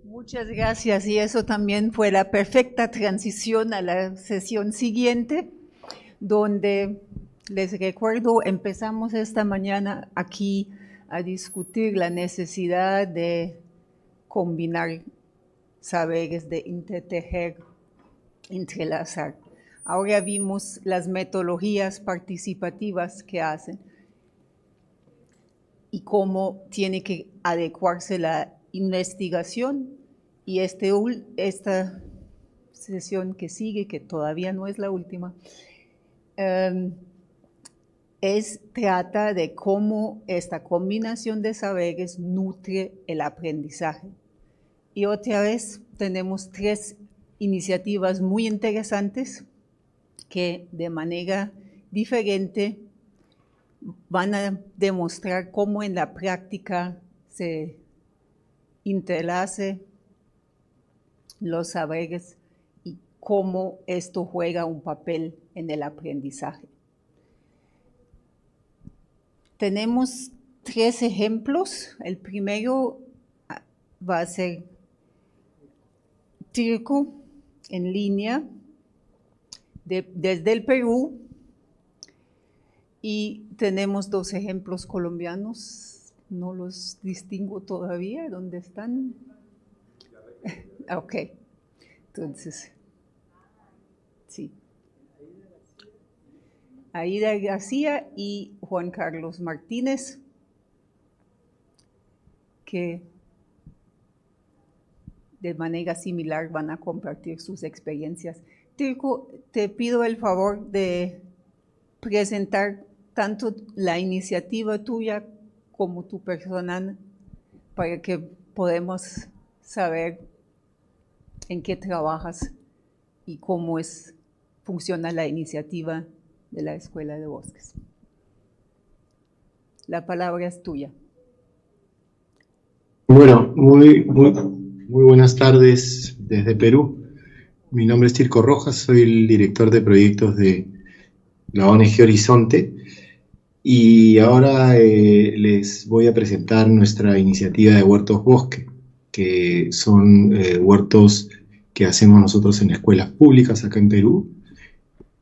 Muchas gracias y eso también fue la perfecta transición a la sesión siguiente, donde les recuerdo, empezamos esta mañana aquí a discutir la necesidad de combinar saberes, de intertejer, entrelazar. Ahora vimos las metodologías participativas que hacen y cómo tiene que adecuarse la investigación y esta sesión que sigue, que todavía no es la última, trata de cómo esta combinación de saberes nutre el aprendizaje. Y otra vez tenemos 3 iniciativas muy interesantes que de manera diferente van a demostrar cómo en la práctica se interlace los saberes y cómo esto juega un papel en el aprendizaje. Tenemos 3 ejemplos. El primero va a ser Tirco en línea desde el Perú, y tenemos 2 ejemplos colombianos. No los distingo todavía. ¿Dónde están? Ok. Entonces, sí. Aida García y Juan Carlos Martínez, que de manera similar van a compartir sus experiencias. Tirco, te pido el favor de presentar tanto la iniciativa tuya como tu personal para que podamos saber en qué trabajas y cómo funciona la iniciativa de la Escuela de Bosques. La palabra es tuya. Bueno, muy buenas tardes desde Perú. Mi nombre es Tirco Rojas, soy el director de proyectos de la ONG Horizonte y ahora les voy a presentar nuestra iniciativa de Huertos Bosque, que son huertos que hacemos nosotros en escuelas públicas acá en Perú,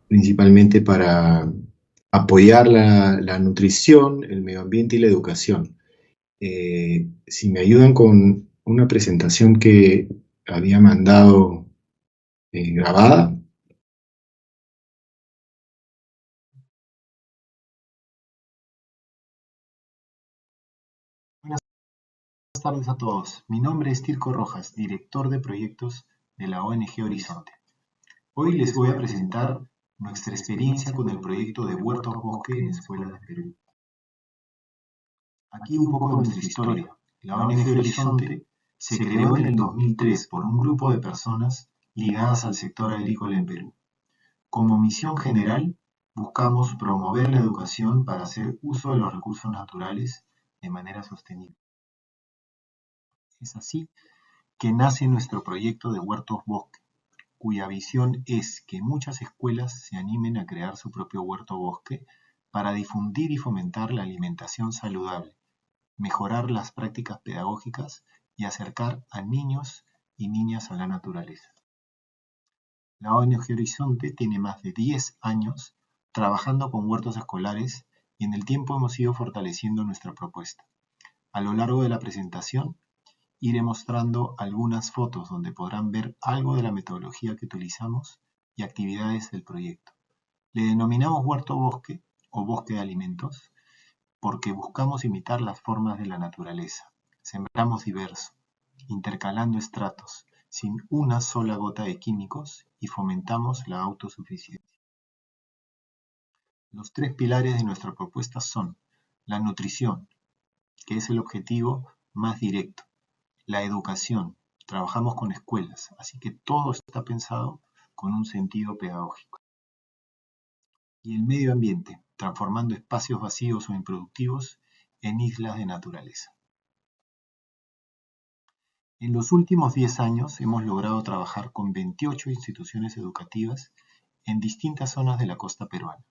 principalmente para apoyar la nutrición, el medio ambiente y la educación. Si me ayudan con una presentación que había mandado grabada. Buenas tardes a todos. Mi nombre es Tirco Rojas, director de proyectos de la ONG Horizonte. Hoy les voy a presentar nuestra experiencia con el proyecto de Huertos Bosque en escuelas de Perú. Aquí un poco de nuestra historia. La ONG Horizonte se creó en el 2003 por un grupo de personas ligadas al sector agrícola en Perú. Como misión general, buscamos promover la educación para hacer uso de los recursos naturales de manera sostenible. Es así que nace nuestro proyecto de Huertos Bosque, cuya visión es que muchas escuelas se animen a crear su propio huerto bosque para difundir y fomentar la alimentación saludable, mejorar las prácticas pedagógicas y acercar a niños y niñas a la naturaleza. La ONG Horizonte tiene más de 10 años trabajando con huertos escolares y en el tiempo hemos ido fortaleciendo nuestra propuesta. A lo largo de la presentación iré mostrando algunas fotos donde podrán ver algo de la metodología que utilizamos y actividades del proyecto. Le denominamos huerto bosque o bosque de alimentos porque buscamos imitar las formas de la naturaleza. Sembramos diverso, intercalando estratos, sin una sola gota de químicos y fomentamos la autosuficiencia. Los 3 pilares de nuestra propuesta son la nutrición, que es el objetivo más directo, la educación, trabajamos con escuelas, así que todo está pensado con un sentido pedagógico. Y el medio ambiente, transformando espacios vacíos o improductivos en islas de naturaleza. En los últimos 10 años hemos logrado trabajar con 28 instituciones educativas en distintas zonas de la costa peruana,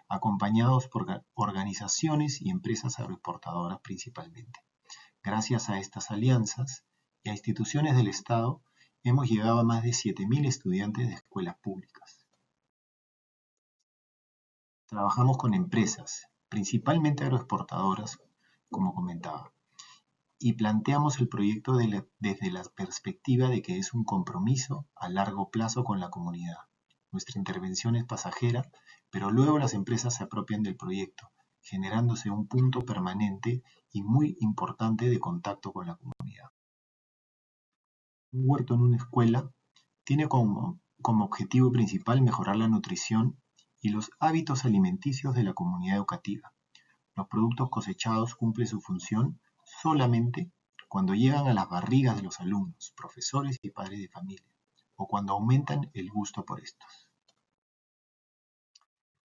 acompañados por organizaciones y empresas agroexportadoras principalmente. Gracias a estas alianzas, y a instituciones del Estado, hemos llegado a más de 7.000 estudiantes de escuelas públicas. Trabajamos con empresas, principalmente agroexportadoras, como comentaba, y planteamos el proyecto desde la perspectiva de que es un compromiso a largo plazo con la comunidad. Nuestra intervención es pasajera, pero luego las empresas se apropian del proyecto, generándose un punto permanente y muy importante de contacto con la comunidad. Un huerto en una escuela tiene como objetivo principal mejorar la nutrición y los hábitos alimenticios de la comunidad educativa. Los productos cosechados cumplen su función solamente cuando llegan a las barrigas de los alumnos, profesores y padres de familia, o cuando aumentan el gusto por estos.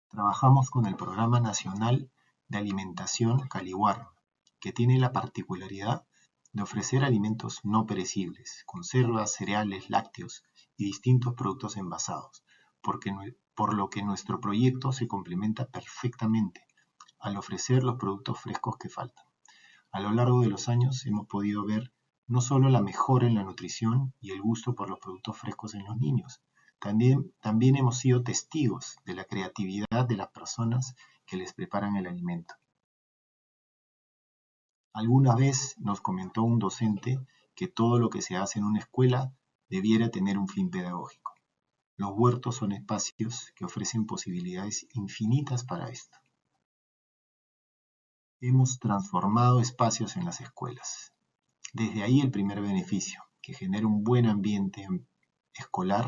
Trabajamos con el Programa Nacional de Alimentación Caliwarma, que tiene la particularidad de ofrecer alimentos no perecibles, conservas, cereales, lácteos y distintos productos envasados, por lo que nuestro proyecto se complementa perfectamente al ofrecer los productos frescos que faltan. A lo largo de los años hemos podido ver no solo la mejora en la nutrición y el gusto por los productos frescos en los niños, también hemos sido testigos de la creatividad de las personas que les preparan el alimento. Alguna vez nos comentó un docente que todo lo que se hace en una escuela debiera tener un fin pedagógico. Los huertos son espacios que ofrecen posibilidades infinitas para esto. Hemos transformado espacios en las escuelas. Desde ahí el primer beneficio, que genera un buen ambiente escolar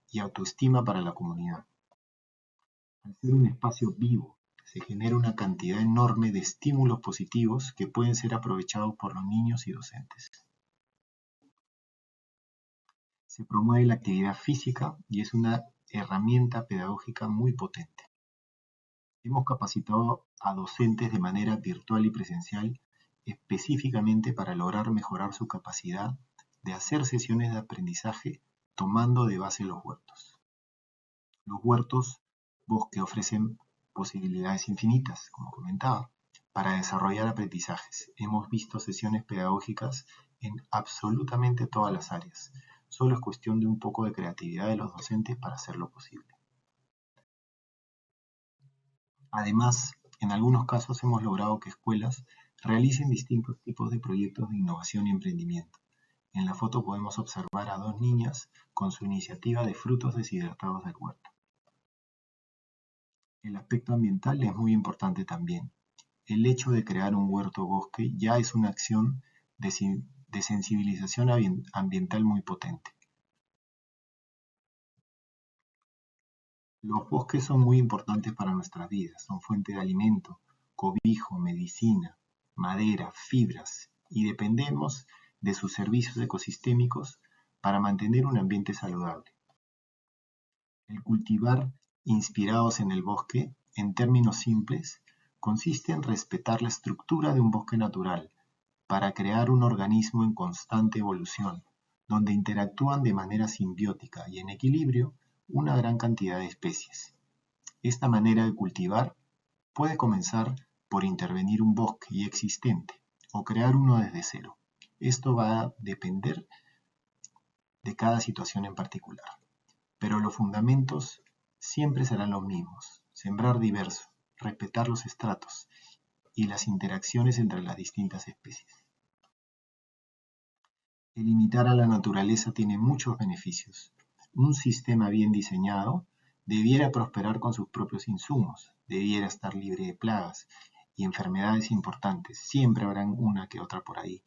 y autoestima para la comunidad. Al ser un espacio vivo, se genera una cantidad enorme de estímulos positivos que pueden ser aprovechados por los niños y docentes. Se promueve la actividad física y es una herramienta pedagógica muy potente. Hemos capacitado a docentes de manera virtual y presencial específicamente para lograr mejorar su capacidad de hacer sesiones de aprendizaje tomando de base los huertos. Los huertos bosque ofrecen posibilidades infinitas, como comentaba, para desarrollar aprendizajes. Hemos visto sesiones pedagógicas en absolutamente todas las áreas. Solo es cuestión de un poco de creatividad de los docentes para hacerlo posible. Además, en algunos casos hemos logrado que escuelas realicen distintos tipos de proyectos de innovación y emprendimiento. En la foto podemos observar a 2 niñas con su iniciativa de frutos deshidratados del huerto. El aspecto ambiental es muy importante también. El hecho de crear un huerto bosque ya es una acción de sensibilización ambiental muy potente. Los bosques son muy importantes para nuestras vidas, son fuente de alimento, cobijo, medicina, madera, fibras, y dependemos de sus servicios ecosistémicos para mantener un ambiente saludable. El cultivar inspirados en el bosque, en términos simples, consiste en respetar la estructura de un bosque natural para crear un organismo en constante evolución, donde interactúan de manera simbiótica y en equilibrio una gran cantidad de especies. Esta manera de cultivar puede comenzar por intervenir un bosque ya existente o crear uno desde cero. Esto va a depender de cada situación en particular, pero los fundamentos siempre serán los mismos: sembrar diverso, respetar los estratos y las interacciones entre las distintas especies. El imitar a la naturaleza tiene muchos beneficios. Un sistema bien diseñado debiera prosperar con sus propios insumos, debiera estar libre de plagas y enfermedades importantes, siempre habrán una que otra por ahí,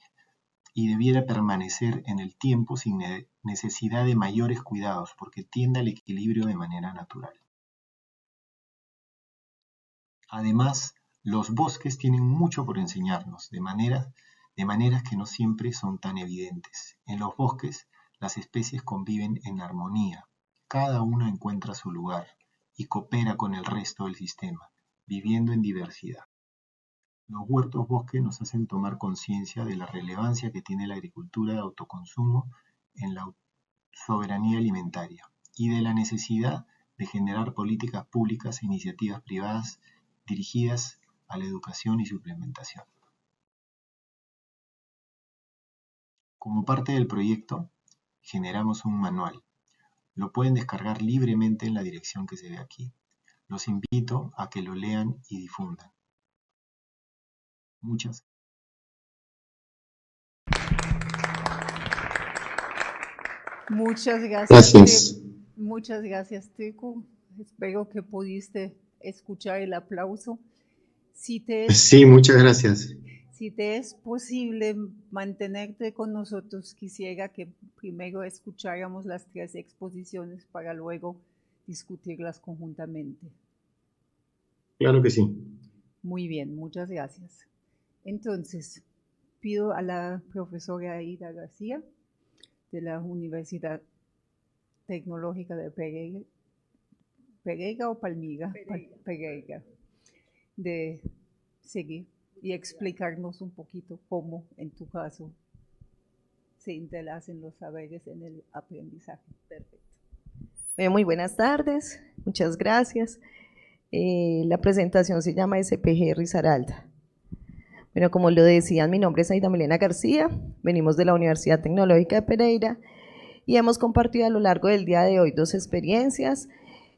y debiera permanecer en el tiempo sin necesidad de mayores cuidados, porque tiende al equilibrio de manera natural. Además, los bosques tienen mucho por enseñarnos, de maneras que no siempre son tan evidentes. En los bosques, las especies conviven en armonía, cada una encuentra su lugar y coopera con el resto del sistema, viviendo en diversidad. Los huertos bosque nos hacen tomar conciencia de la relevancia que tiene la agricultura de autoconsumo en la soberanía alimentaria y de la necesidad de generar políticas públicas e iniciativas privadas dirigidas a la educación y su implementación. Como parte del proyecto, generamos un manual. Lo pueden descargar libremente en la dirección que se ve aquí. Los invito a que lo lean y difundan. Muchas gracias. Muchas gracias, Teco. Espero que pudiste escuchar el aplauso. Sí, muchas gracias. Si te es posible mantenerte con nosotros, quisiera que primero escucháramos las 3 exposiciones para luego discutirlas conjuntamente. Claro que sí. Muy bien, muchas gracias. Entonces, pido a la profesora Aida García, de la Universidad Tecnológica de Pereira o Palmira, Pereira, de seguir y explicarnos un poquito cómo, en tu caso, se entrelazan los saberes en el aprendizaje. Perfecto. Muy buenas tardes, muchas gracias. La presentación se llama SPG Risaralda. Bueno, como lo decían, mi nombre es Aida Milena García, venimos de la Universidad Tecnológica de Pereira y hemos compartido a lo largo del día de hoy 2 experiencias.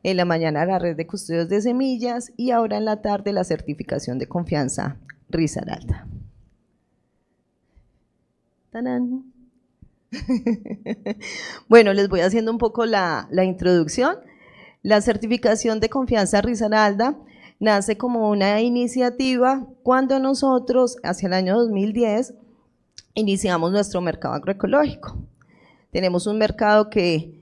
En la mañana la red de custodios de semillas y ahora en la tarde la certificación de confianza Risaralda. ¡Tarán! Bueno, les voy haciendo un poco la introducción. La certificación de confianza Risaralda nace como una iniciativa cuando nosotros, hacia el año 2010, iniciamos nuestro mercado agroecológico. Tenemos un mercado que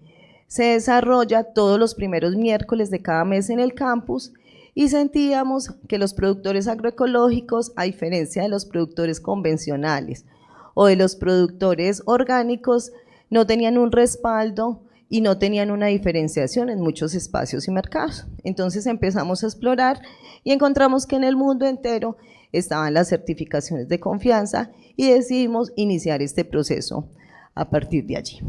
se desarrolla todos los primeros miércoles de cada mes en el campus y sentíamos que los productores agroecológicos, a diferencia de los productores convencionales o de los productores orgánicos, no tenían un respaldo y no tenían una diferenciación en muchos espacios y mercados. Entonces empezamos a explorar y encontramos que en el mundo entero estaban las certificaciones de confianza y decidimos iniciar este proceso a partir de allí.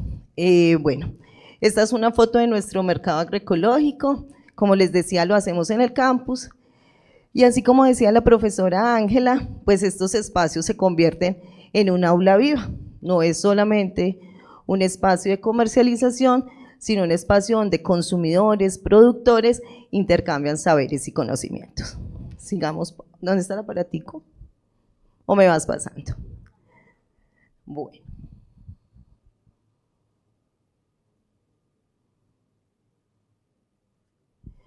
Bueno, esta es una foto de nuestro mercado agroecológico. Como les decía, lo hacemos en el campus y así como decía la profesora Ángela, pues estos espacios se convierten en un aula viva. No es solamente un espacio de comercialización, sino un espacio donde consumidores, productores intercambian saberes y conocimientos. Sigamos. ¿Dónde está el aparatico? ¿O me vas pasando? Bueno.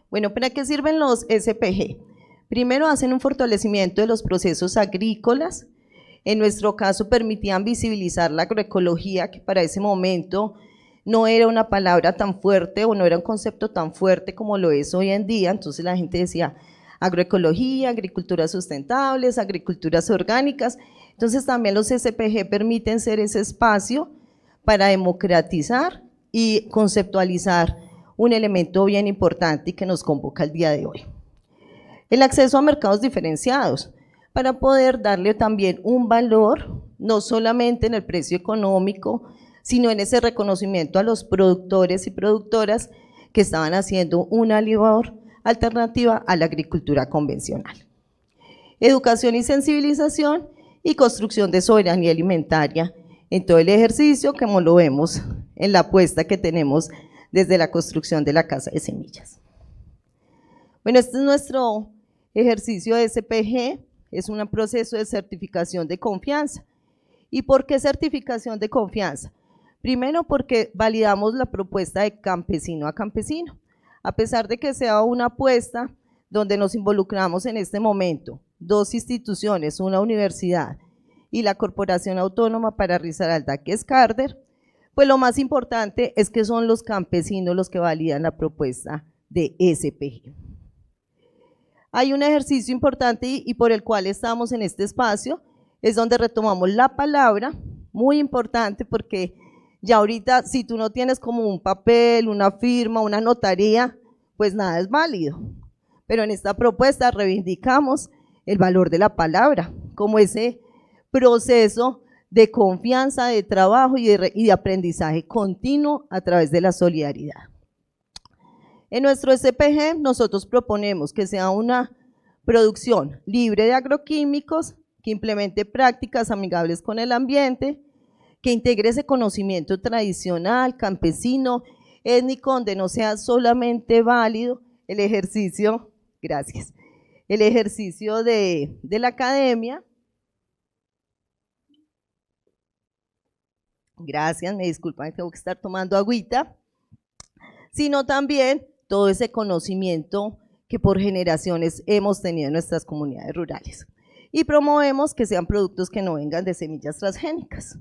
Bueno, ¿para qué sirven los SPG? Primero, hacen un fortalecimiento de los procesos agrícolas. En nuestro caso, permitían visibilizar la agroecología, que para ese momento no era una palabra tan fuerte o no era un concepto tan fuerte como lo es hoy en día. Entonces la gente decía agroecología, agriculturas sustentables, agriculturas orgánicas. Entonces también los SPG permiten ser ese espacio para democratizar y conceptualizar un elemento bien importante y que nos convoca el día de hoy. El acceso a mercados diferenciados, para poder darle también un valor, no solamente en el precio económico, sino en ese reconocimiento a los productores y productoras que estaban haciendo una labor alternativa a la agricultura convencional. Educación y sensibilización y construcción de soberanía alimentaria en todo el ejercicio, como lo vemos en la apuesta que tenemos desde la construcción de la Casa de Semillas. Bueno, este es nuestro ejercicio de SPG, es un proceso de certificación de confianza. ¿Y por qué certificación de confianza? Primero, porque validamos la propuesta de campesino a campesino. A pesar de que sea una apuesta donde nos involucramos en este momento, 2 instituciones, una universidad y la Corporación Autónoma para Risaralda, que es Carder, pues lo más importante es que son los campesinos los que validan la propuesta de SPG. Hay un ejercicio importante y por el cual estamos en este espacio, es donde retomamos la palabra, muy importante porque ya ahorita si tú no tienes como un papel, una firma, una notaría, pues nada es válido. Pero en esta propuesta reivindicamos el valor de la palabra, como ese proceso de confianza, de trabajo y de aprendizaje continuo a través de la solidaridad. En nuestro SPG nosotros proponemos que sea una producción libre de agroquímicos, que implemente prácticas amigables con el ambiente, que integre ese conocimiento tradicional, campesino, étnico, donde no sea solamente válido el ejercicio, gracias, el ejercicio de la academia. Gracias, me disculpan, tengo que estar tomando agüita, sino también todo ese conocimiento que por generaciones hemos tenido en nuestras comunidades rurales. Y promovemos que sean productos que no vengan de semillas transgénicas.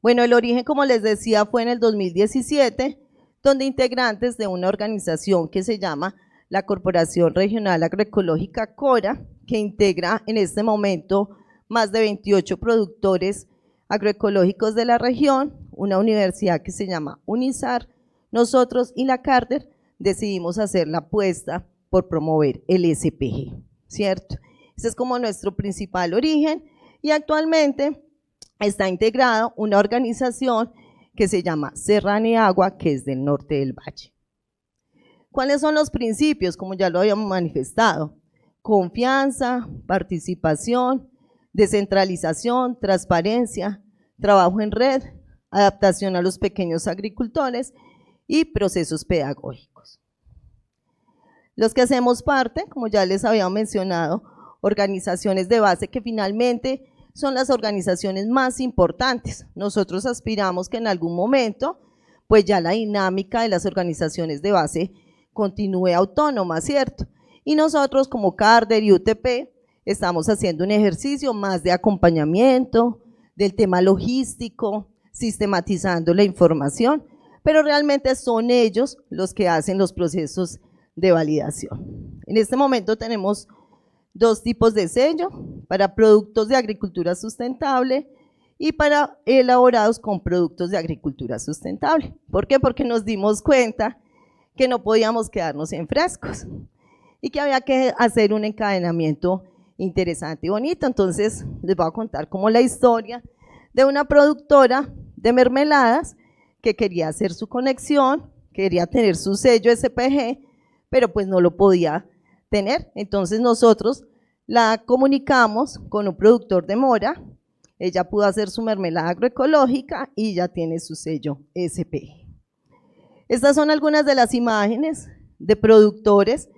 Bueno, el origen, como les decía, fue en el 2017, donde integrantes de una organización que se llama la Corporación Regional Agroecológica CORA, que integra en este momento más de 28 productores agroecológicos de la región, una universidad que se llama UNISAR, nosotros y la Carter decidimos hacer la apuesta por promover el SPG, ¿cierto? Ese es como nuestro principal origen y actualmente está integrado una organización que se llama Serraniagua, que es del norte del valle. ¿Cuáles son los principios? Como ya lo habíamos manifestado: confianza, participación, descentralización, transparencia, trabajo en red, adaptación a los pequeños agricultores y procesos pedagógicos. Los que hacemos parte, como ya les había mencionado, organizaciones de base que finalmente son las organizaciones más importantes. Nosotros aspiramos que en algún momento, pues ya la dinámica de las organizaciones de base continúe autónoma, ¿cierto? Y nosotros como Carder y UTP estamos haciendo un ejercicio más de acompañamiento del tema logístico, sistematizando la información, pero realmente son ellos los que hacen los procesos de validación. En este momento tenemos dos tipos de sello: para productos de agricultura sustentable y para elaborados con productos de agricultura sustentable. ¿Por qué? Porque nos dimos cuenta que no podíamos quedarnos en frascos y que había que hacer un encadenamiento interesante y bonito. Entonces les voy a contar como la historia de una productora de mermeladas que quería hacer su conexión, quería tener su sello SPG, pero pues no lo podía tener. Entonces nosotros la comunicamos con un productor de mora, ella pudo hacer su mermelada agroecológica y ya tiene su sello SPG. Estas son algunas de las imágenes de productores.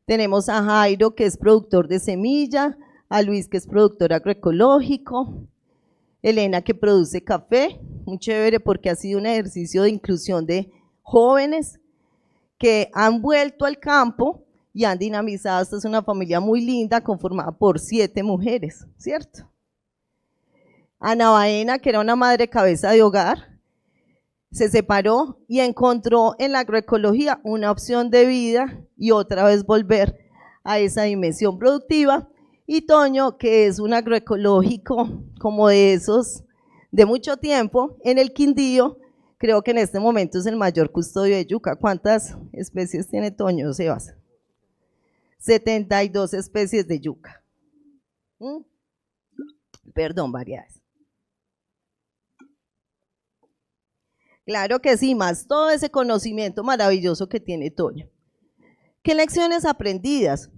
Tenemos a Jairo, que es productor de semilla, a Luis, que es productor agroecológico, Elena, que produce café, muy chévere porque ha sido un ejercicio de inclusión de jóvenes que han vuelto al campo y han dinamizado. Esta es una familia muy linda conformada por 7 mujeres, ¿cierto? Ana Baena, que era una madre cabeza de hogar, se separó y encontró en la agroecología una opción de vida y otra vez volver a esa dimensión productiva. Y Toño, que es un agroecológico como de esos de mucho tiempo en el Quindío, creo que en este momento es el mayor custodio de yuca. ¿Cuántas especies tiene Toño, Sebas? 72 especies de yuca. Perdón, variedades. Claro que sí, más todo ese conocimiento maravilloso que tiene Toño. ¿Qué lecciones aprendidas?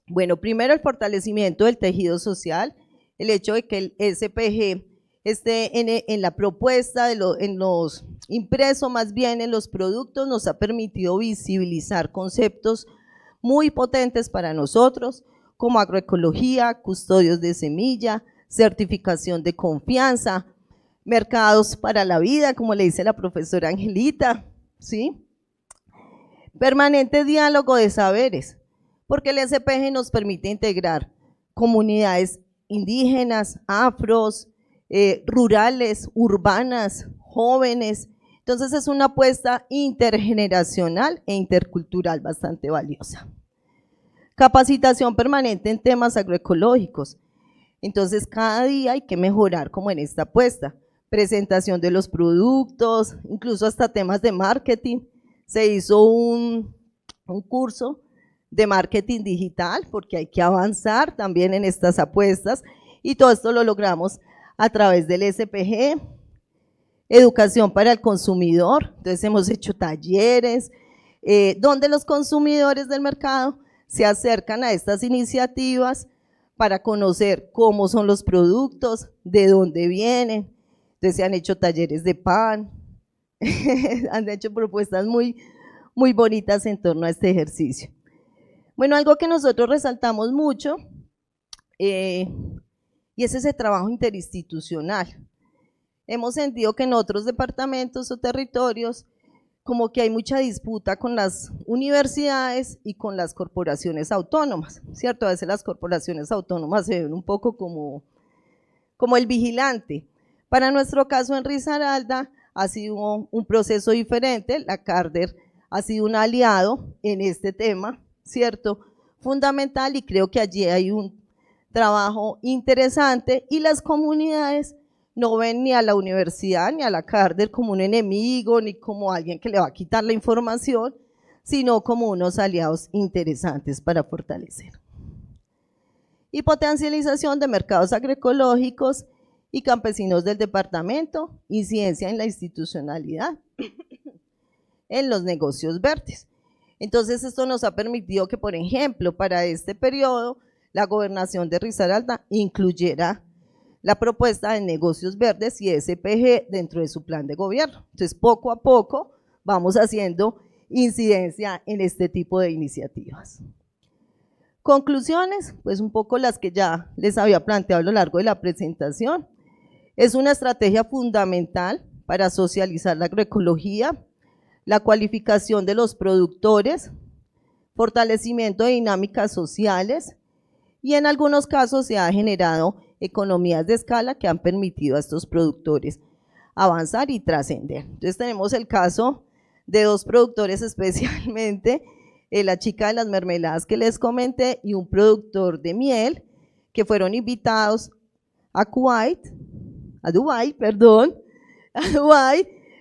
Bueno, primero el fortalecimiento del tejido social, el hecho de que el SPG esté en la propuesta, en los impresos más bien en los productos, nos ha permitido visibilizar conceptos muy potentes para nosotros, como agroecología, custodios de semilla, certificación de confianza, mercados para la vida, como le dice la profesora Angelita, ¿sí? Permanente diálogo de saberes, porque el SPG nos permite integrar comunidades indígenas, afros, rurales, urbanas, jóvenes. Entonces es una apuesta intergeneracional e intercultural bastante valiosa. Capacitación permanente en temas agroecológicos. Entonces cada día hay que mejorar como en esta apuesta. Presentación de los productos, incluso hasta temas de marketing. Se hizo un curso de marketing digital porque hay que avanzar también en estas apuestas y todo esto lo logramos a través del SPG. Educación para el consumidor, entonces hemos hecho talleres donde los consumidores del mercado se acercan a estas iniciativas para conocer cómo son los productos, de dónde vienen, Entonces se han hecho talleres de pan, han hecho propuestas muy bonitas en torno a este ejercicio. Bueno, algo que nosotros resaltamos mucho y es ese trabajo interinstitucional. Hemos sentido que en otros departamentos o territorios como que hay mucha disputa con las universidades y con las corporaciones autónomas, ¿cierto? A veces las corporaciones autónomas se ven un poco como el vigilante. Para nuestro caso en Risaralda ha sido un proceso diferente, la CARDER ha sido un aliado en este tema, ¿cierto? Fundamental, y creo que allí hay un trabajo interesante y las comunidades no ven ni a la universidad ni a la CARDER como un enemigo ni como alguien que le va a quitar la información, sino como unos aliados interesantes para fortalecer. Y potencialización de mercados agroecológicos y campesinos del departamento, incidencia en la institucionalidad, en los negocios verdes. Entonces esto nos ha permitido que, por ejemplo, para este periodo, la gobernación de Risaralda incluyera la propuesta de negocios verdes y SPG dentro de su plan de gobierno. Entonces, poco a poco vamos haciendo incidencia en este tipo de iniciativas. Conclusiones, pues un poco las que ya les había planteado a lo largo de la presentación. Es una estrategia fundamental para socializar la agroecología, la cualificación de los productores, fortalecimiento de dinámicas sociales y en algunos casos se ha generado economías de escala que han permitido a estos productores avanzar y trascender. Entonces tenemos el caso de dos productores especialmente, la chica de las mermeladas que les comenté y un productor de miel que fueron invitados a Dubái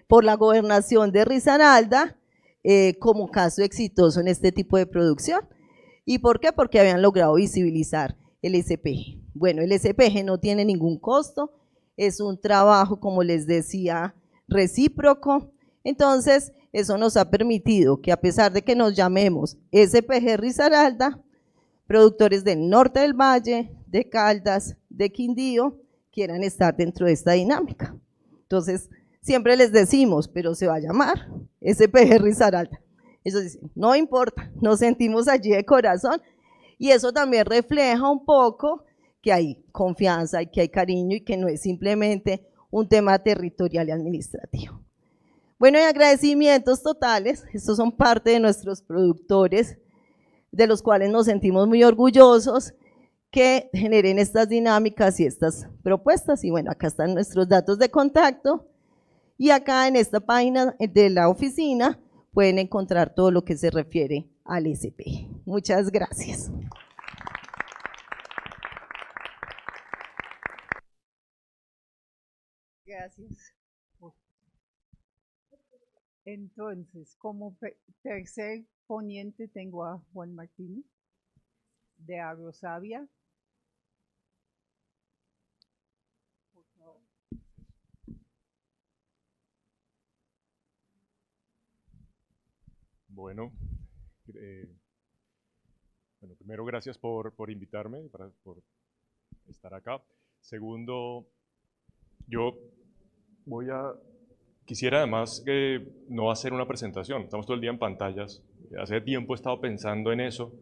por la gobernación de Risaralda como caso exitoso en este tipo de producción. ¿Y por qué? Porque habían logrado visibilizar el SPG. Bueno, el SPG no tiene ningún costo, es un trabajo, como les decía, recíproco. Entonces, eso nos ha permitido que a pesar de que nos llamemos SPG Risaralda, productores del norte del valle, de Caldas, de Quindío, quieran estar dentro de esta dinámica. Entonces, siempre les decimos, pero se va a llamar SPG Risaralda. Ellos dicen, no importa, nos sentimos allí de corazón y eso también refleja un poco que hay confianza y que hay cariño y que no es simplemente un tema territorial y administrativo. Bueno, y agradecimientos totales, estos son parte de nuestros productores, de los cuales nos sentimos muy orgullosos que generen estas dinámicas y estas propuestas. Y bueno, acá están nuestros datos de contacto y acá en esta página de la oficina pueden encontrar todo lo que se refiere al SP. Muchas gracias. Gracias. Entonces, como tercer ponente tengo a Juan Martínez de Agrosavia. Bueno, primero gracias por invitarme, por estar acá. Segundo, yo quisiera además no hacer una presentación, estamos todo el día en pantallas, hace tiempo he estado pensando en eso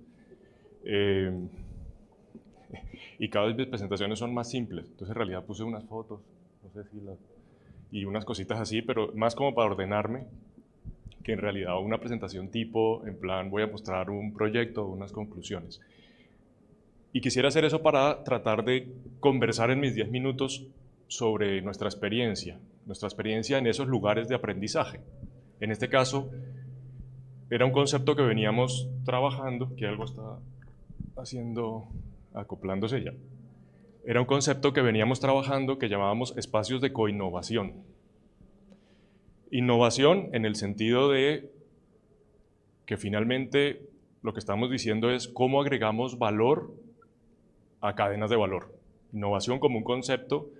y cada vez mis presentaciones son más simples, entonces en realidad puse unas fotos, no sé si y unas cositas así, pero más como para ordenarme, que en realidad una presentación tipo, en plan voy a mostrar un proyecto, unas conclusiones. Y quisiera hacer eso para tratar de conversar en mis 10 minutos sobre nuestra experiencia en esos lugares de aprendizaje. En este caso, era un concepto que veníamos trabajando, que algo está acoplándose ya. Era un concepto que veníamos trabajando que llamábamos espacios de coinnovación. Innovación en el sentido de que finalmente lo que estamos diciendo es cómo agregamos valor a cadenas de valor. Innovación como un concepto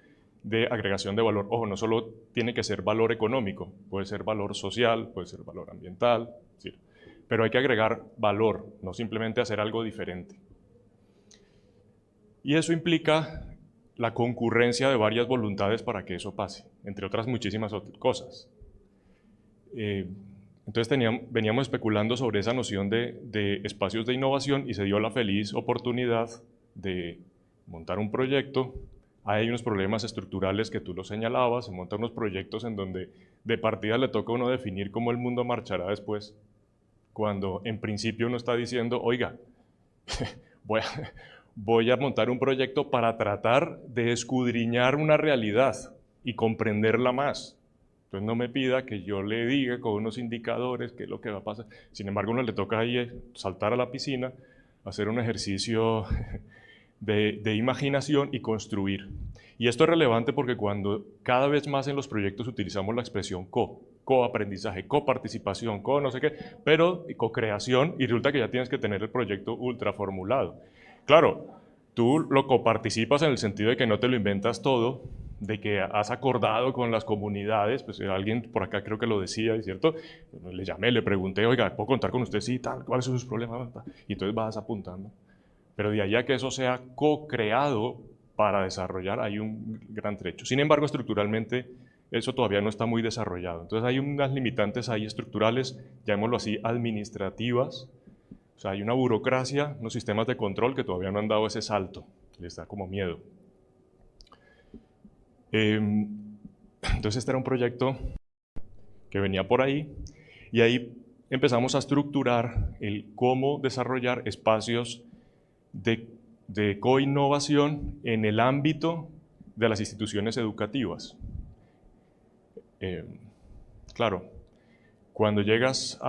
de agregación de valor. Ojo, no solo tiene que ser valor económico, puede ser valor social, puede ser valor ambiental, ¿sí? Pero hay que agregar valor, no simplemente hacer algo diferente. Y eso implica la concurrencia de varias voluntades para que eso pase, entre otras muchísimas cosas. Entonces veníamos especulando sobre esa noción de espacios de innovación y se dio la feliz oportunidad de montar un proyecto. Hay unos problemas estructurales que tú lo señalabas, se montan unos proyectos en donde de partida le toca a uno definir cómo el mundo marchará después, cuando en principio uno está diciendo, oiga, voy a montar un proyecto para tratar de escudriñar una realidad y comprenderla más. Entonces no me pida que yo le diga con unos indicadores qué es lo que va a pasar. Sin embargo, a uno le toca ahí saltar a la piscina, hacer un ejercicio de imaginación y construir. Y esto es relevante porque cuando cada vez más en los proyectos utilizamos la expresión coaprendizaje, coparticipación, no sé qué, pero co-creación, y resulta que ya tienes que tener el proyecto ultra formulado. Claro, tú lo coparticipas en el sentido de que no te lo inventas todo, de que has acordado con las comunidades, pues alguien por acá creo que lo decía, ¿cierto? Le llamé, le pregunté, oiga, ¿puedo contar con usted? Sí, tal, ¿cuáles son sus problemas? Y entonces vas apuntando. Pero de allá que eso sea co-creado para desarrollar, hay un gran trecho. Sin embargo, estructuralmente, eso todavía no está muy desarrollado. Entonces hay unas limitantes ahí estructurales, llamémoslo así, administrativas. O sea, hay una burocracia, unos sistemas de control que todavía no han dado ese salto. Les da como miedo. Entonces este era un proyecto que venía por ahí y ahí empezamos a estructurar el cómo desarrollar espacios de co-innovación en el ámbito de las instituciones educativas. Claro, cuando llegas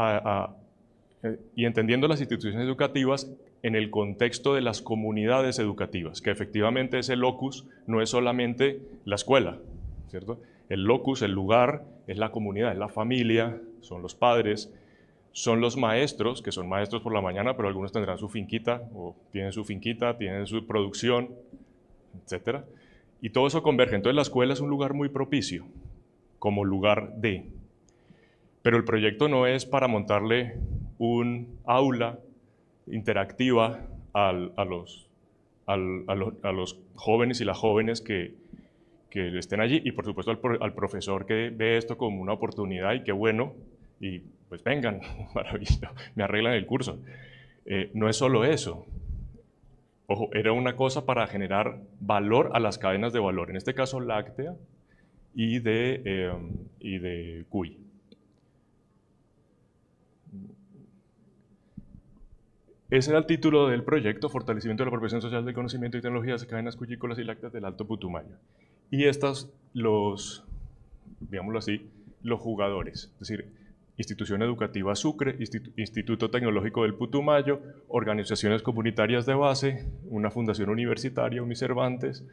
y entendiendo las instituciones educativas en el contexto de las comunidades educativas, que efectivamente ese locus no es solamente la escuela, ¿cierto? El locus, el lugar, es la comunidad, es la familia, son los padres, son los maestros, que son maestros por la mañana, pero algunos tendrán su finquita, o tienen su producción, etc. Y todo eso converge. Entonces la escuela es un lugar muy propicio, como lugar de. Pero el proyecto no es para montarle un aula interactiva a los jóvenes y las jóvenes que estén allí, y por supuesto al profesor que ve esto como una oportunidad y qué bueno, y pues vengan, maravilloso, me arreglan el curso. No es solo eso. Ojo, era una cosa para generar valor a las cadenas de valor, en este caso láctea y de cuy. Ese era el título del proyecto, Fortalecimiento de la Apropiación Social del Conocimiento y Tecnologías de Cadenas Cuchícolas y Lácteas del Alto Putumayo. Y estas, digámoslo así, los jugadores, es decir, Institución Educativa Sucre, Instituto Tecnológico del Putumayo, organizaciones comunitarias de base, una fundación universitaria, Unicervantes,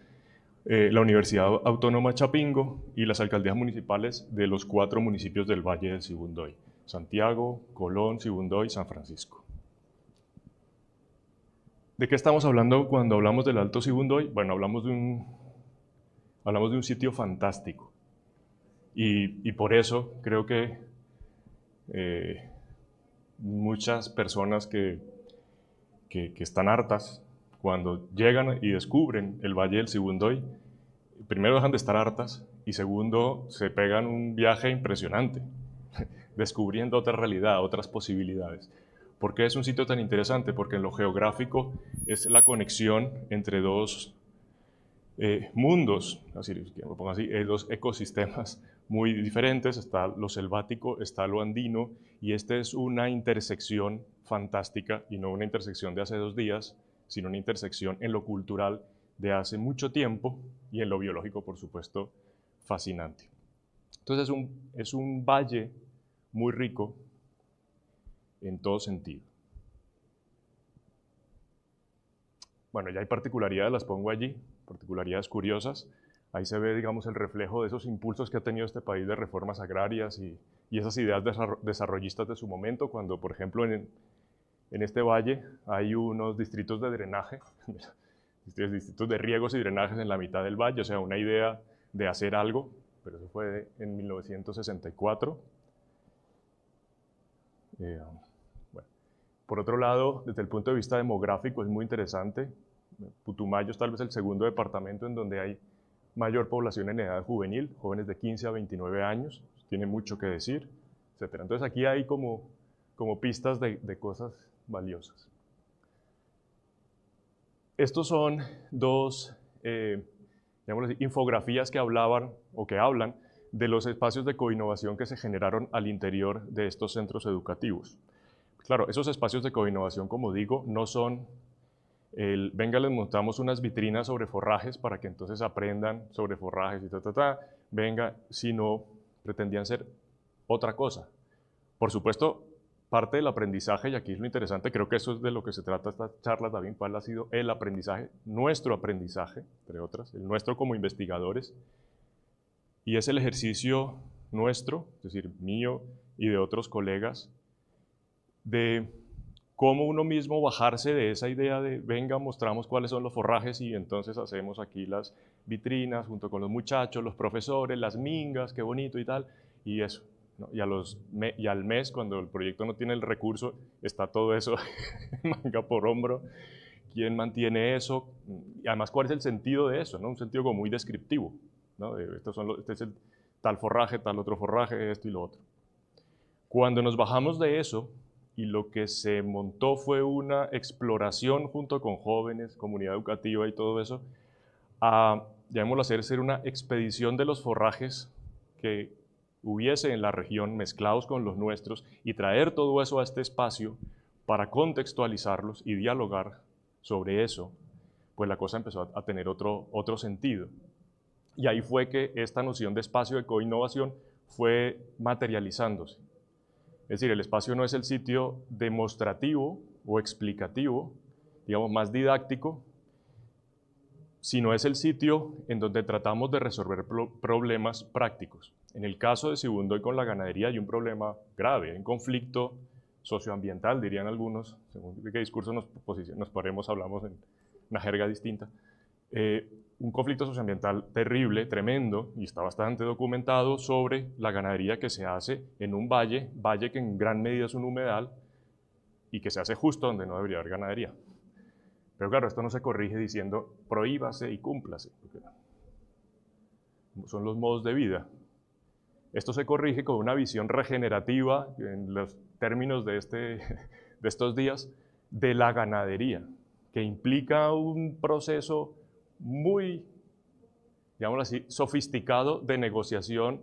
la Universidad Autónoma Chapingo y las alcaldías municipales de los 4 municipios del Valle del Sibundoy, Santiago, Colón, Sibundoy y San Francisco. ¿De qué estamos hablando cuando hablamos del Alto Sibundoy? Bueno, hablamos de un sitio fantástico y por eso creo que muchas personas que están hartas cuando llegan y descubren el Valle del Sibundoy, primero dejan de estar hartas y segundo se pegan un viaje impresionante descubriendo otra realidad, otras posibilidades. ¿Por qué es un sitio tan interesante? Porque en lo geográfico es la conexión entre dos mundos, así, que lo pongo así, dos ecosistemas muy diferentes, está lo selvático, está lo andino, y esta es una intersección fantástica, y no una intersección de hace 2 días, sino una intersección en lo cultural de hace mucho tiempo, y en lo biológico, por supuesto, fascinante. Entonces es un valle muy rico en todo sentido. Bueno, ya hay particularidades, las pongo allí, particularidades curiosas. Ahí se ve, digamos, el reflejo de esos impulsos que ha tenido este país de reformas agrarias y esas ideas desarrollistas de su momento, cuando, por ejemplo, en este valle hay unos distritos de drenaje, distritos de riegos y drenajes en la mitad del valle, o sea, una idea de hacer algo, pero eso fue en 1964. Bueno. Por otro lado, desde el punto de vista demográfico es muy interesante. Putumayo es tal vez el segundo departamento en donde hay mayor población en edad juvenil, jóvenes de 15 a 29 años, tiene mucho que decir, etc. Entonces aquí hay como pistas de cosas valiosas. Estos son dos, digámoslo así, infografías que hablaban o que hablan de los espacios de coinnovación que se generaron al interior de estos centros educativos. Claro, esos espacios de coinnovación, como digo, no son venga, les montamos unas vitrinas sobre forrajes para que entonces aprendan sobre forrajes y venga, sino pretendían ser otra cosa. Por supuesto, parte del aprendizaje, y aquí es lo interesante, creo que eso es de lo que se trata esta charla también, cuál ha sido el aprendizaje, nuestro aprendizaje, entre otras, el nuestro como investigadores, y es el ejercicio nuestro, es decir, mío y de otros colegas, de cómo uno mismo bajarse de esa idea de, venga, mostramos cuáles son los forrajes y entonces hacemos aquí las vitrinas junto con los muchachos, los profesores, las mingas, qué bonito y tal, y eso. ¿No? Y al mes, cuando el proyecto no tiene el recurso, está todo eso manga por hombro. ¿Quién mantiene eso? Y además, ¿cuál es el sentido de eso? ¿No? Un sentido como muy descriptivo. ¿No? Este es el tal forraje, tal otro forraje, esto y lo otro. Cuando nos bajamos de eso, y lo que se montó fue una exploración junto con jóvenes, comunidad educativa y todo eso, a, llamémoslo así, ser una expedición de los forrajes que hubiese en la región mezclados con los nuestros y traer todo eso a este espacio para contextualizarlos y dialogar sobre eso, pues la cosa empezó a tener otro sentido. Y ahí fue que esta noción de espacio de coinnovación fue materializándose. Es decir, el espacio no es el sitio demostrativo o explicativo, digamos, más didáctico, sino es el sitio en donde tratamos de resolver problemas prácticos. En el caso de Sibundoy con la ganadería hay un problema grave, hay un conflicto socioambiental, dirían algunos, según de qué discurso nos paremos, hablamos en una jerga distinta. Un conflicto socioambiental terrible, tremendo, y está bastante documentado sobre la ganadería que se hace en un valle que en gran medida es un humedal y que se hace justo donde no debería haber ganadería. Pero claro, esto no se corrige diciendo prohíbase y cúmplase, porque son los modos de vida. Esto se corrige con una visión regenerativa, en los términos de estos días, de la ganadería, que implica un proceso muy, digámoslo así, sofisticado de negociación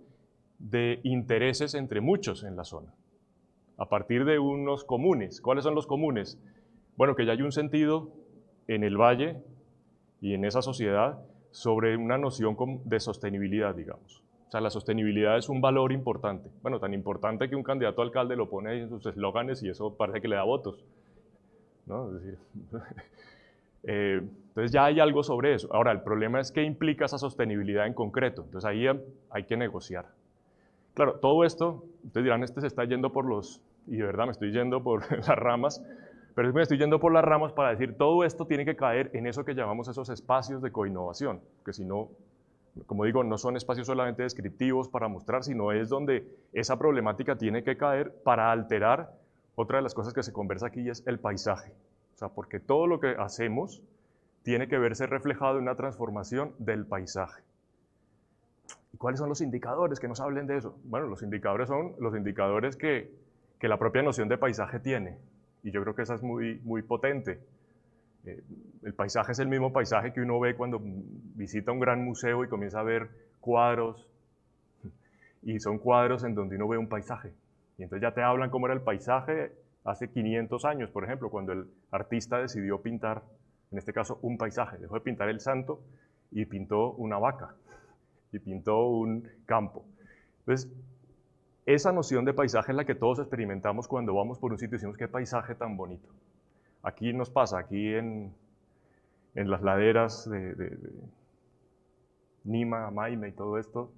de intereses entre muchos en la zona, a partir de unos comunes. ¿Cuáles son los comunes? Bueno, que ya hay un sentido en el valle y en esa sociedad sobre una noción de sostenibilidad, digamos. O sea, la sostenibilidad es un valor importante. Bueno, tan importante que un candidato a alcalde lo pone ahí en sus eslóganes y eso parece que le da votos, ¿no? Es decir, entonces ya hay algo sobre eso. Ahora, el problema es qué implica esa sostenibilidad en concreto. Entonces ahí hay que negociar. Claro, todo esto, ustedes dirán, se está yendo por los, y de verdad me estoy yendo por las ramas, pero me estoy yendo por las ramas para decir, todo esto tiene que caer en eso que llamamos esos espacios de coinnovación, que si no, como digo, no son espacios solamente descriptivos para mostrar, sino es donde esa problemática tiene que caer para alterar. Otra de las cosas que se conversa aquí es el paisaje. O sea, porque todo lo que hacemos tiene que verse reflejado en una transformación del paisaje. ¿Y cuáles son los indicadores que nos hablen de eso? Bueno, los indicadores son los indicadores que la propia noción de paisaje tiene. Y yo creo que esa es muy, muy potente. El paisaje es el mismo paisaje que uno ve cuando visita un gran museo y comienza a ver cuadros. Y son cuadros en donde uno ve un paisaje. Y entonces ya te hablan cómo era el paisaje hace 500 años, por ejemplo, cuando el artista decidió pintar, en este caso, un paisaje. Dejó de pintar el santo y pintó una vaca. Y pintó un campo. Entonces, esa noción de paisaje es la que todos experimentamos cuando vamos por un sitio y decimos, qué paisaje tan bonito. Aquí nos pasa, aquí en las laderas de Nima, Maime y todo esto,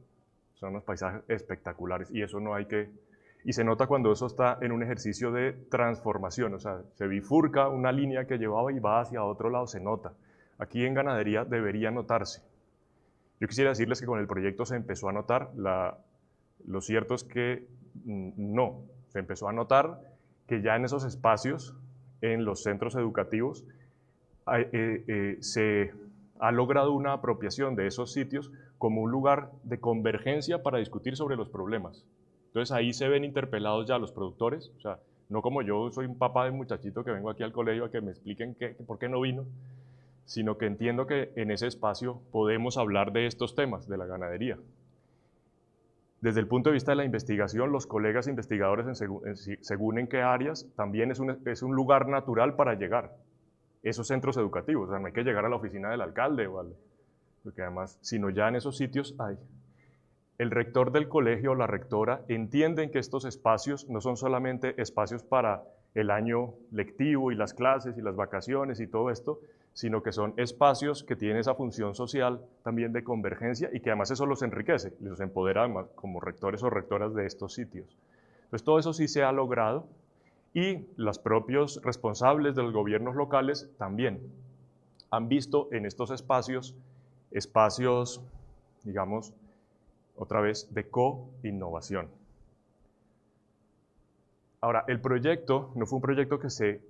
son unos paisajes espectaculares y eso no hay que... Y se nota cuando eso está en un ejercicio de transformación, o sea, se bifurca una línea que llevaba y va hacia otro lado, se nota. Aquí en ganadería debería notarse. Yo quisiera decirles que con el proyecto se empezó a notar, lo cierto es que no, se empezó a notar que ya en esos espacios, en los centros educativos, se ha logrado una apropiación de esos sitios como un lugar de convergencia para discutir sobre los problemas. Entonces ahí se ven interpelados ya los productores, o sea, no como yo soy un papá de muchachito que vengo aquí al colegio a que me expliquen por qué no vino, sino que entiendo que en ese espacio podemos hablar de estos temas, de la ganadería. Desde el punto de vista de la investigación, los colegas investigadores, según en qué áreas, también es un lugar natural para llegar. Esos centros educativos, o sea, no hay que llegar a la oficina del alcalde, porque además, sino ya en esos sitios hay. El rector del colegio o la rectora entienden que estos espacios no son solamente espacios para el año lectivo y las clases y las vacaciones y todo esto, sino que son espacios que tienen esa función social también de convergencia y que además eso los enriquece, los empodera además como rectores o rectoras de estos sitios. Entonces todo eso sí se ha logrado y los propios responsables de los gobiernos locales también han visto en estos espacios, digamos, otra vez, de co-innovación. Ahora, el proyecto no fue un proyecto que se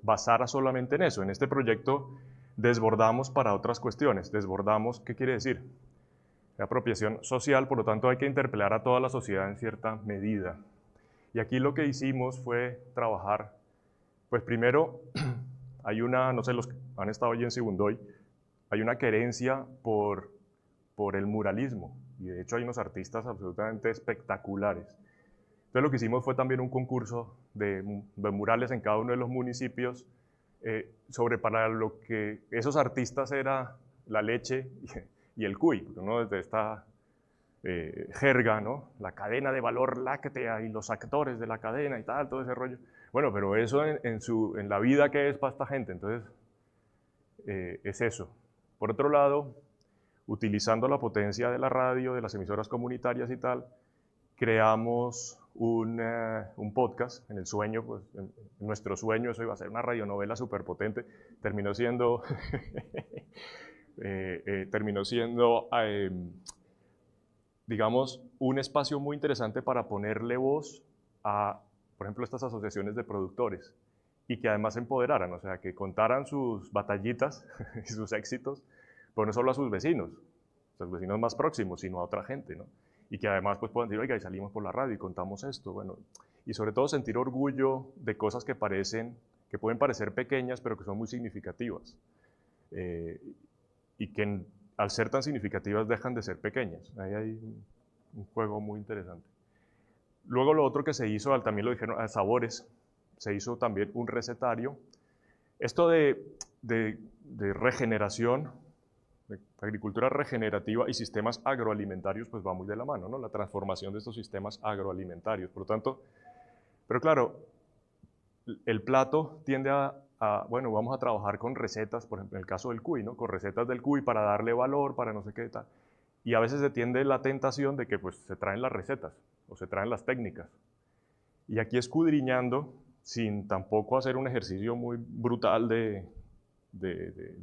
basara solamente en eso. En este proyecto desbordamos para otras cuestiones. Desbordamos, ¿qué quiere decir? La apropiación social, por lo tanto hay que interpelar a toda la sociedad en cierta medida. Y aquí lo que hicimos fue trabajar, pues primero, hay una, no sé, los que han estado hoy en Sibundoy, hay una querencia por el muralismo, y de hecho hay unos artistas absolutamente espectaculares. Entonces lo que hicimos fue también un concurso de murales en cada uno de los municipios, para lo que esos artistas era la leche y el cuy, porque uno desde esta jerga, ¿no? La cadena de valor láctea y los actores de la cadena y tal, todo ese rollo. Bueno, pero eso en la vida que es para esta gente, entonces es eso. Por otro lado, utilizando la potencia de la radio, de las emisoras comunitarias y tal, creamos un podcast en el sueño, pues en nuestro sueño eso iba a ser una radionovela súper potente, terminó siendo digamos, un espacio muy interesante para ponerle voz a, por ejemplo, estas asociaciones de productores y que además empoderaran, o sea, que contaran sus batallitas y sus éxitos, pero no solo a sus vecinos más próximos, sino a otra gente, ¿no? Y que además pues puedan decir, oiga, y salimos por la radio y contamos esto, bueno, y sobre todo sentir orgullo de cosas que pueden parecer pequeñas, pero que son muy significativas, y que al ser tan significativas dejan de ser pequeñas. Ahí hay un juego muy interesante. Luego lo otro que se hizo, también lo dijeron, a sabores, se hizo también un recetario. Esto de regeneración, de agricultura regenerativa y sistemas agroalimentarios, pues va muy de la mano, ¿no? La transformación de estos sistemas agroalimentarios. Por lo tanto, pero claro, el plato tiende bueno, vamos a trabajar con recetas, por ejemplo, en el caso del cuy, ¿no? Con recetas del cuy para darle valor, para no sé qué tal. Y a veces se tiende la tentación de que pues se traen las recetas o se traen las técnicas. Y aquí escudriñando, sin tampoco hacer un ejercicio muy brutal de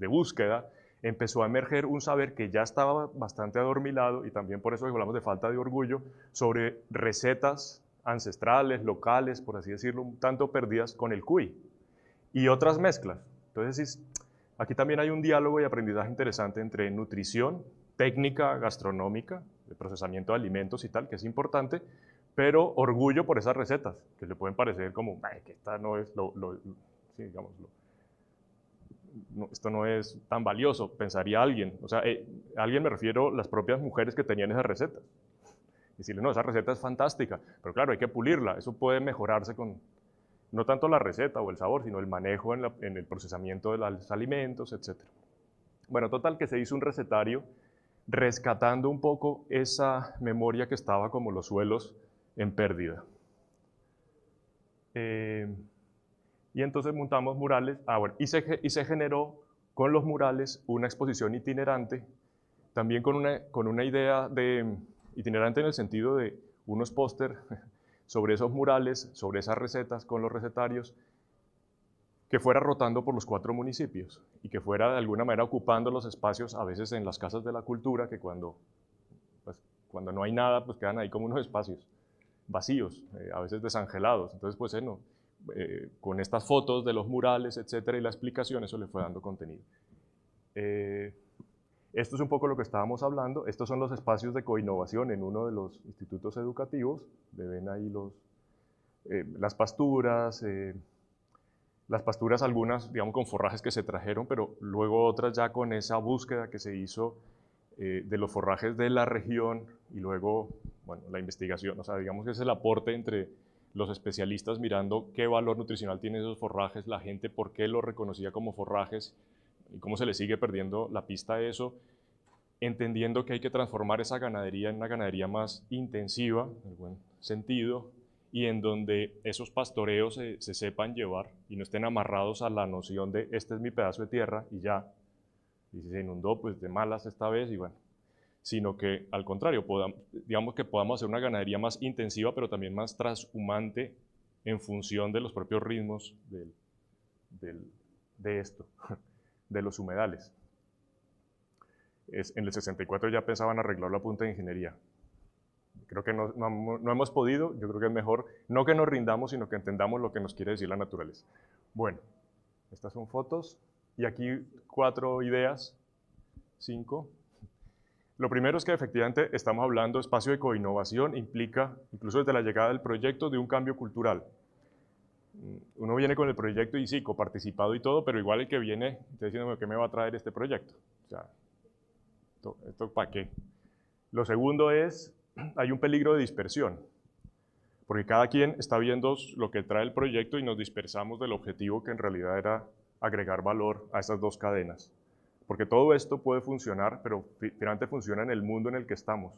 búsqueda, empezó a emerger un saber que ya estaba bastante adormilado, y también por eso hablamos de falta de orgullo, sobre recetas ancestrales, locales, por así decirlo, un tanto perdidas con el cuy y otras mezclas. Entonces, aquí también hay un diálogo y aprendizaje interesante entre nutrición, técnica gastronómica, de procesamiento de alimentos y tal, que es importante, pero orgullo por esas recetas, que le pueden parecer como, que esta no es sí, digámoslo. No, esto no es tan valioso, pensaría alguien. O sea, alguien me refiero a las propias mujeres que tenían esas recetas. Decirle, no, esa receta es fantástica, pero claro, hay que pulirla. Eso puede mejorarse con, no tanto la receta o el sabor, sino el manejo en el procesamiento de los alimentos, etc. Bueno, total que se hizo un recetario rescatando un poco esa memoria que estaba como los suelos en pérdida. Y entonces montamos murales, bueno, y se generó con los murales una exposición itinerante, también con una idea de itinerante en el sentido de unos póster sobre esos murales, sobre esas recetas con los recetarios, que fuera rotando por los 4 municipios y que fuera de alguna manera ocupando los espacios, a veces en las casas de la cultura, que cuando no hay nada, pues quedan ahí como unos espacios vacíos, a veces desangelados. Entonces, pues con estas fotos de los murales, etcétera, y la explicación, eso le fue dando contenido. Esto es un poco lo que estábamos hablando. Estos son los espacios de coinnovación en uno de los institutos educativos. Le ven ahí las pasturas algunas, digamos, con forrajes que se trajeron, pero luego otras ya con esa búsqueda que se hizo de los forrajes de la región y luego, bueno, la investigación. O sea, digamos que es el aporte entre los especialistas mirando qué valor nutricional tienen esos forrajes, la gente por qué los reconocía como forrajes y cómo se le sigue perdiendo la pista a eso, entendiendo que hay que transformar esa ganadería en una ganadería más intensiva, en el buen sentido, y en donde esos pastoreos se sepan llevar y no estén amarrados a la noción de este es mi pedazo de tierra y ya, y si se inundó, pues de malas esta vez, y bueno, sino que al contrario, digamos que podamos hacer una ganadería más intensiva, pero también más transhumante en función de los propios ritmos de esto, de los humedales. En el 64 ya pensaban arreglar la punta de ingeniería. Creo que no hemos podido. Yo creo que es mejor no que nos rindamos, sino que entendamos lo que nos quiere decir la naturaleza. Bueno, estas son fotos y aquí 4 ideas, 5. Lo primero es que efectivamente estamos hablando de espacio de coinnovación, implica, incluso desde la llegada del proyecto, de un cambio cultural. Uno viene con el proyecto y sí, coparticipado y todo, pero igual el que viene está diciendo ¿qué me va a traer este proyecto? O sea, ¿esto para qué? Lo segundo es, hay un peligro de dispersión, porque cada quien está viendo lo que trae el proyecto y nos dispersamos del objetivo que en realidad era agregar valor a esas 2 cadenas. Porque todo esto puede funcionar, pero finalmente funciona en el mundo en el que estamos.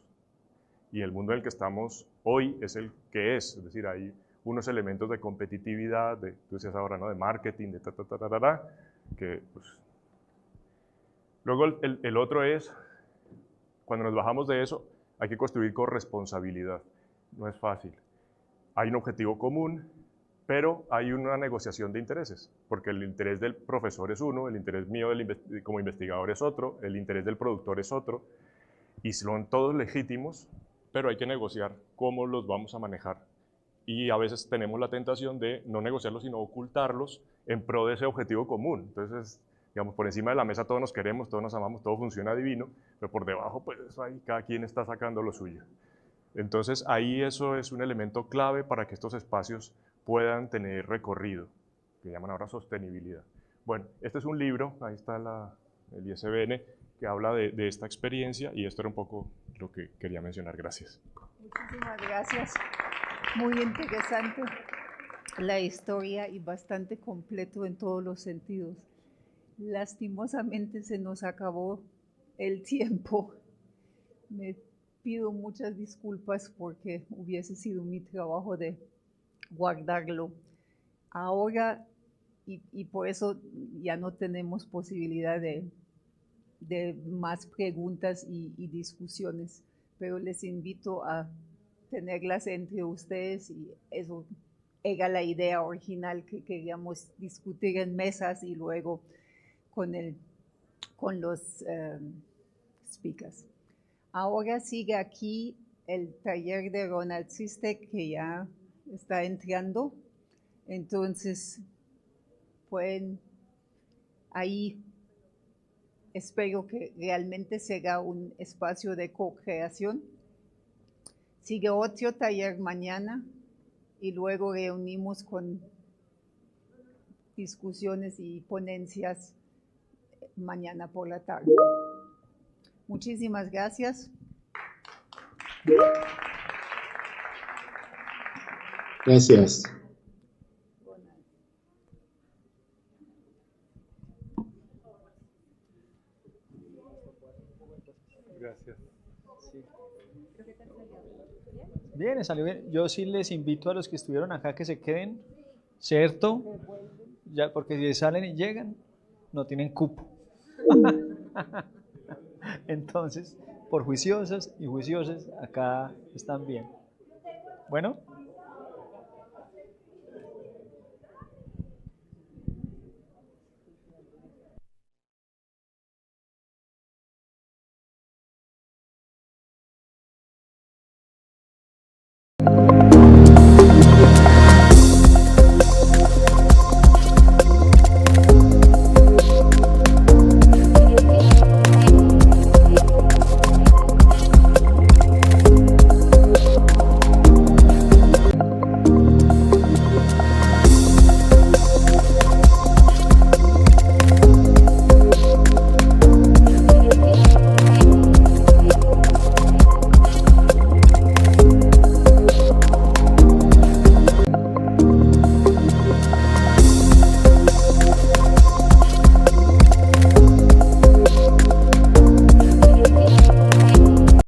Y el mundo en el que estamos hoy es el que es decir, hay unos elementos de competitividad, tú decías ahora, ¿no? De marketing, de que pues... Luego el otro es, cuando nos bajamos de eso, hay que construir corresponsabilidad. No es fácil. Hay un objetivo común, pero hay una negociación de intereses, porque el interés del profesor es uno, el interés mío como investigador es otro, el interés del productor es otro, y son todos legítimos, pero hay que negociar cómo los vamos a manejar. Y a veces tenemos la tentación de no negociarlos, sino ocultarlos en pro de ese objetivo común. Entonces, digamos, por encima de la mesa todos nos queremos, todos nos amamos, todo funciona divino, pero por debajo, pues ahí cada quien está sacando lo suyo. Entonces, ahí eso es un elemento clave para que estos espacios puedan tener recorrido, que llaman ahora sostenibilidad. Bueno, este es un libro, ahí está el ISBN, que habla de esta experiencia, y esto era un poco lo que quería mencionar. Gracias. Muchísimas gracias. Muy interesante la historia y bastante completo en todos los sentidos. Lastimosamente se nos acabó el tiempo. Me pido muchas disculpas porque hubiese sido mi trabajo de guardarlo. Ahora, y por eso ya no tenemos posibilidad de más preguntas y discusiones, pero les invito a tenerlas entre ustedes y eso era la idea original que queríamos discutir en mesas y luego con los speakers. Ahora sigue aquí el taller de Ronald Sistek que ya está entrando, entonces pueden ahí, espero que realmente sea un espacio de co-creación. Sigue otro taller mañana y luego reunimos con discusiones y ponencias mañana por la tarde. Muchísimas gracias. Gracias. Gracias. Sí. Bien, salió bien. Yo sí les invito a los que estuvieron acá que se queden, ¿cierto? Ya, porque si salen y llegan, no tienen cupo. Entonces, por juiciosos y juiciosos, acá están bien. Bueno.